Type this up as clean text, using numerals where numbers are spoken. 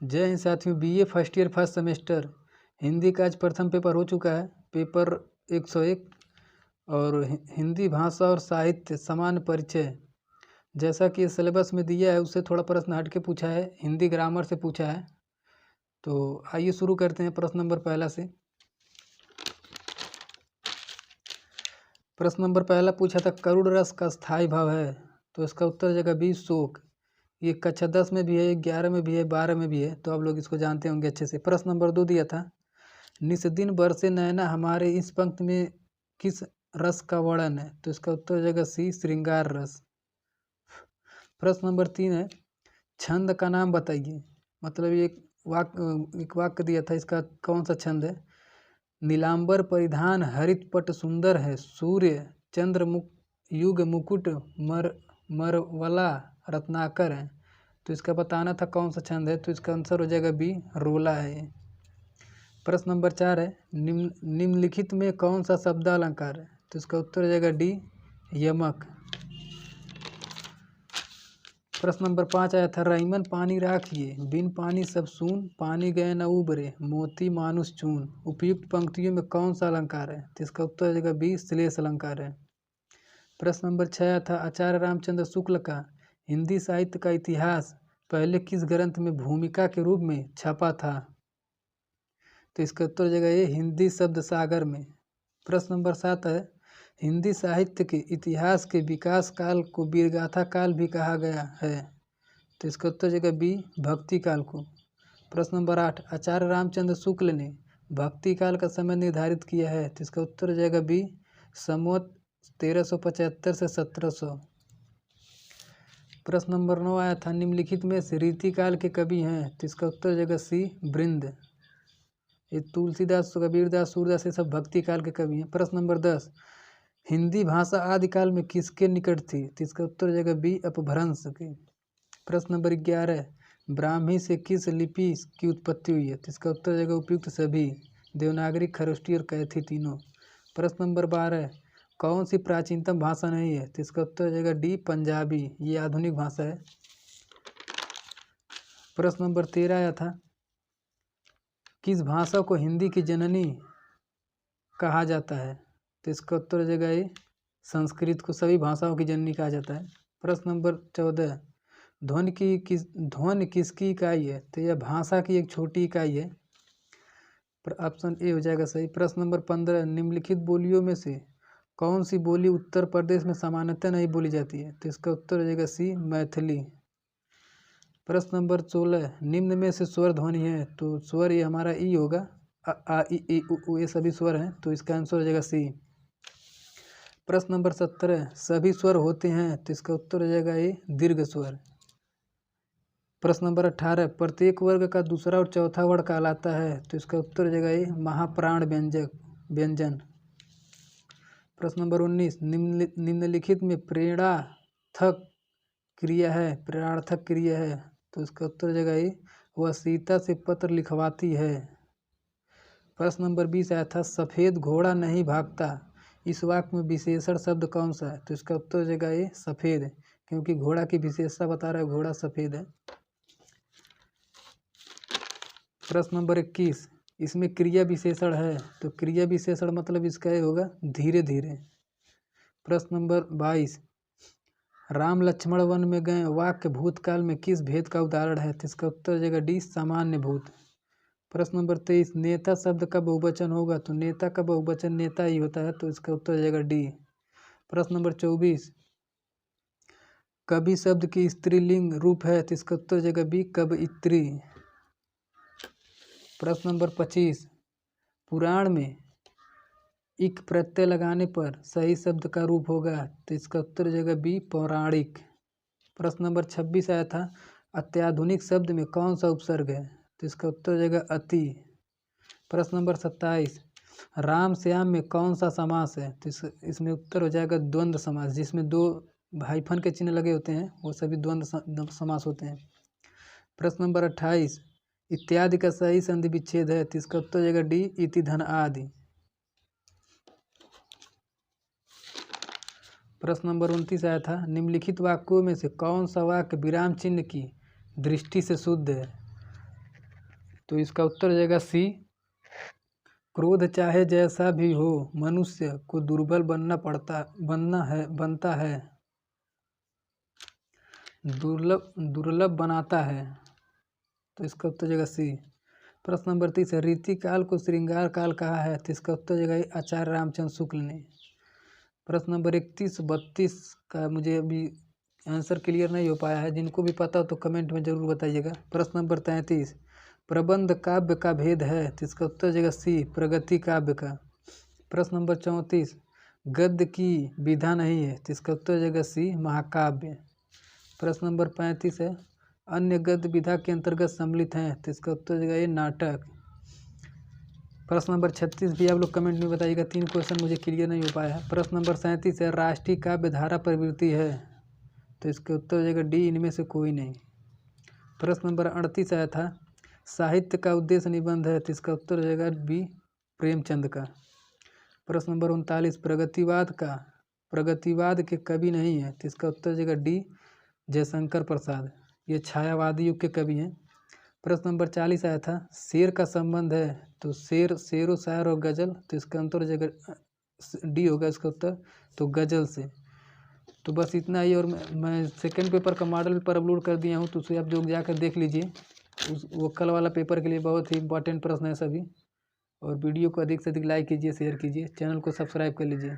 जय हिंद साथियों, BA first year first semester Hindi का आज प्रथम पेपर हो चुका है। पेपर 101 और हिंदी भाषा और साहित्य सामान्य परिचय, जैसा कि सिलेबस में दिया है उससे थोड़ा प्रश्न हट के पूछा है, हिंदी ग्रामर से पूछा है। तो आइए शुरू करते हैं प्रश्न नंबर पहला से। प्रश्न नंबर पहला पूछा था करुण रस का स्थायी भाव है, तो इसका उत्तर हो जाएगा बी शोक। ये कक्षा 10 में भी है, 11 में भी है, 12 में भी है, तो आप लोग इसको जानते होंगे अच्छे से। प्रश्न नंबर 2 दिया था निस्दिन बरसे नैना हमारे, इस पंक्ति में किस रस का वर्णन है, तो इसका उत्तर हो जाएगा सी श्रृंगार रस। प्रश्न नंबर 3 है छंद का नाम बताइए, मतलब ये एक वाक्य दिया था, इसका कौन सा छंद है। नीलांबर परिधान हरित पट सुंदर है, सूर्य चंद्र युग मुकुट मरवला रत्नाकर है, तो इसका बताना था कौन सा छंद है, तो इसका आंसर हो जाएगा बी रोला है। प्रश्न नंबर 4 है निम्नलिखित में कौन सा शब्द अलंकार है, तो इसका उत्तर हो जाएगा डी यमक। प्रश्न नंबर 5 आया था रईमन पानी राखिए, बिन पानी सब सून, पानी गए न उबरे, मोती मानुष चून। उपयुक्त पंक्तियों में कौन सा अलंकार है, तो इसका उत्तर हो जाएगा बी श्लेष अलंकार है। प्रश्न नंबर 6 आया था आचार्य रामचंद्र शुक्ल का हिंदी साहित्य का इतिहास पहले किस ग्रंथ में भूमिका के रूप में छपा था, तो इसका उत्तर हो जाएगा ये हिंदी शब्द सागर में। प्रश्न नंबर 7 है हिंदी साहित्य के इतिहास के विकास काल को वीरगाथा काल भी कहा गया है, तो इसका उत्तर हो जाएगा बी भक्ति काल को। प्रश्न नंबर 8 आचार्य रामचंद्र शुक्ल ने भक्ति काल का समय निर्धारित किया है, तो इसका उत्तर हो जाएगा बी संवत 1375 से 1700। प्रश्न नंबर 9 आया था निम्नलिखित में से रीतिकाल के कवि हैं, तो इसका उत्तर हो जाएगा सी बृंद। ये तुलसीदास कबीरदास सूरदास ये सब भक्ति काल के कवि हैं। प्रश्न नंबर 10 हिंदी भाषा आदिकाल में किसके निकट थी, तो इसका उत्तर हो जाएगा बी अपभ्रंश के। प्रश्न नंबर 11 ब्राह्मी से किस लिपि की उत्पत्ति हुई है, तो इसका उत्तर हो जाएगा उपयुक्त सभी, देवनागरी खरोष्टी और कैथी तीनों। प्रश्न नंबर 12 कौन सी प्राचीनतम भाषा नहीं है, तो इसका उत्तर हो जाएगा डी पंजाबी, ये आधुनिक भाषा है। प्रश्न नंबर 13 आया था किस भाषा को हिंदी की जननी कहा जाता है, तो इसका उत्तर हो जाएगा ये संस्कृत को सभी भाषाओं की जननी कहा जाता है। प्रश्न नंबर 14 ध्वनि किसकी इकाई है, तो यह भाषा की एक छोटी इकाई है, ऑप्शन ए हो जाएगा सही। प्रश्न नंबर 15 निम्नलिखित बोलियों में से कौन सी बोली उत्तर प्रदेश में सामान्यतः नहीं बोली जाती है, तो इसका उत्तर हो जाएगा सी मैथिली। प्रश्न नंबर 16 निम्न में से स्वर ध्वनि है, तो स्वर ये हमारा ई होगा, आ ई ई उ ये सभी स्वर हैं, तो इसका आंसर हो जाएगा सी। प्रश्न नंबर 17 सभी स्वर होते हैं, तो इसका उत्तर हो जाएगा ए दीर्घ स्वर। प्रश्न नंबर 18 प्रत्येक वर्ग का दूसरा और चौथा वर्ण कहलाता है, तो इसका उत्तर हो जाएगा ये महाप्राण व्यंजन। प्रश्न नंबर 19 निम्नलिखित में प्रेरणार्थक क्रिया है, तो इसका उत्तर हो जाएगा ये वह सीता से पत्र लिखवाती है। प्रश्न नंबर 20 आया था सफ़ेद घोड़ा नहीं भागता, इस वाक्य में विशेषण शब्द कौन सा है, तो इसका उत्तर हो जाएगा ये सफ़ेद, क्योंकि घोड़ा की विशेषता बता रहा है, घोड़ा सफ़ेद है। प्रश्न नंबर 21 इसमें क्रिया विशेषण है, तो क्रिया विशेषण मतलब इसका ये होगा धीरे धीरे। प्रश्न नंबर 22 राम लक्ष्मण वन में गए वाक्य भूतकाल में किस भेद का उदाहरण है, तो इसका उत्तर हो जाएगा डी सामान्य भूत। प्रश्न नंबर 23 नेता शब्द का बहुवचन होगा, तो नेता का बहुवचन नेता ही होता है, तो इसका उत्तर हो जाएगा डी। प्रश्न नंबर 24 कवि शब्द की स्त्रीलिंग रूप है, तो इसका उत्तर हो जाएगा बी कवयित्री। प्रश्न नंबर 25 पुराण में इक प्रत्यय लगाने पर सही शब्द का रूप होगा, तो इसका उत्तर हो जाएगा बी पौराणिक। प्रश्न नंबर 26 आया था अत्याधुनिक शब्द में कौन सा उपसर्ग है, तो इसका उत्तर हो जाएगा अति। प्रश्न नंबर 27 राम श्याम में कौन सा समास है, तो इसमें उत्तर हो जाएगा द्वंद्व समास, जिसमें दो हाइफन के चिन्ह लगे होते हैं वो सभी द्वंद्व समास होते हैं। प्रश्न नंबर 28 इत्यादि का सही संधि विच्छेद है, तो इसका उत्तर हो जाएगा डी इति धन आदि। प्रश्न नंबर 29 आया था निम्नलिखित वाक्यों में से कौन सा वाक्य विराम चिन्ह की दृष्टि से शुद्ध है, तो इसका उत्तर हो जाएगा सी। क्रोध चाहे जैसा भी हो मनुष्य को दुर्बल बनता है, दुर्लभ बनाता है। तो इसका उत्तर हो जाएगा सी। प्रश्न नंबर 30 है, रीतिकाल को श्रृंगार काल कहा है। तो इसका उत्तर हो जाएगा आचार्य रामचंद्र शुक्ल ने। प्रश्न नंबर 31 32 का मुझे अभी आंसर क्लियर नहीं हो पाया है, जिनको भी पता हो तो कमेंट में ज़रूर बताइएगा। प्रश्न नंबर 33, प्रबंध काव्य का भेद है। तो इसका उत्तर हो जाएगा सी, प्रगति काव्य का। प्रश्न नंबर 34, गद्य की विधा नहीं है। तो इसका उत्तर हो जाएगा सी, महाकाव्य। प्रश्न नंबर 35 है, अन्य गद्य विधा के अंतर्गत सम्मिलित हैं। तो इसका उत्तर हो जाएगा ये नाटक। प्रश्न नंबर 36 भी आप लोग कमेंट में बताइएगा, 3 क्वेश्चन मुझे क्लियर नहीं हो पाया है। प्रश्न नंबर 37 है, राष्ट्रीय काव्य धारा प्रवृत्ति है। तो इसका उत्तर हो जाएगा डी, इनमें से कोई नहीं। प्रश्न नंबर 38 आया था, साहित्य का उद्देश्य निबंध है। तो इसका उत्तर हो जाएगा बी, प्रेमचंद का। प्रश्न नंबर 39, प्रगतिवाद के कवि नहीं है। तो इसका उत्तर हो जाएगा डी, जयशंकर प्रसाद। ये छायावादी युग के कवि हैं। प्रश्न नंबर 40 आया था, शेर का संबंध है। तो शेरो शायर और गजल। तो इसका उत्तर हो जाएगा डी होगा इसका उत्तर, तो गजल से। तो बस इतना ही। और मैं सेकेंड पेपर का मॉडल पेपर अपलोड कर दिया हूँ, तो उसे आप जो जाकर देख लीजिए। वो कल वाला पेपर के लिए बहुत ही इंपॉर्टेंट प्रश्न है सभी। और वीडियो को अधिक से अधिक लाइक कीजिए, शेयर कीजिए, चैनल को सब्सक्राइब कर लीजिए।